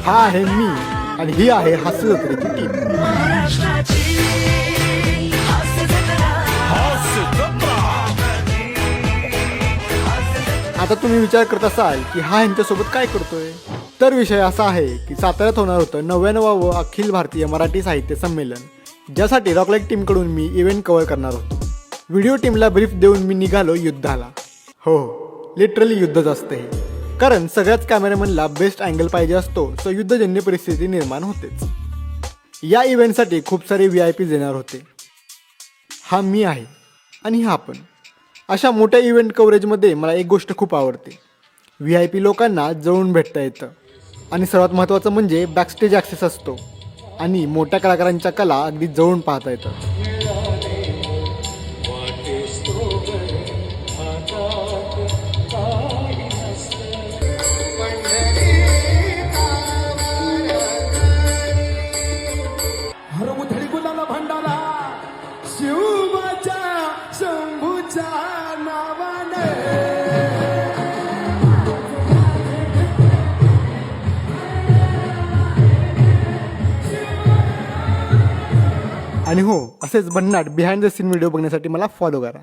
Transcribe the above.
हा आहे मी आणि ही आहे हास्य जत्रेची टीम. आता तुम्ही विचार करत असाल की हा ह्यांच्यासोबत काय करतोय, तर विषय असा आहे की साताऱ्यात होणार होतं 99वे अखिल भारतीय मराठी साहित्य संमेलन, ज्यासाठी रॉकलाईट टीमकडून मी इव्हेंट कव्हर करणार होतो. व्हिडिओ टीमला ब्रीफ देऊन मी निघालो युद्धाला. हो, लिटरली युद्धच असतं हे, कारण सगळ्याच कॅमेरामॅनला बेस्ट अँगल पाहिजे असतो, सो युद्धजन्य परिस्थिती निर्माण होतेच. या इव्हेंटसाठी खूप सारे VIP येणार होते. हा मी आहे आणि हा पण. अशा मोठ्या इव्हेंट कव्हरेजमध्ये मला एक गोष्ट खूप आवडते, VIP लोकांना जवळून भेटता येतं आणि सर्वात महत्त्वाचं म्हणजे बॅकस्टेज ॲक्सेस असतो आणि मोठ्या कलाकारांच्या कला अगदी जवळून पाहता येतात. आणि हो, असेच भन्नाट बिहाइंड द सीन व्हिडिओ बघण्यासाठी मला फॉलो करा.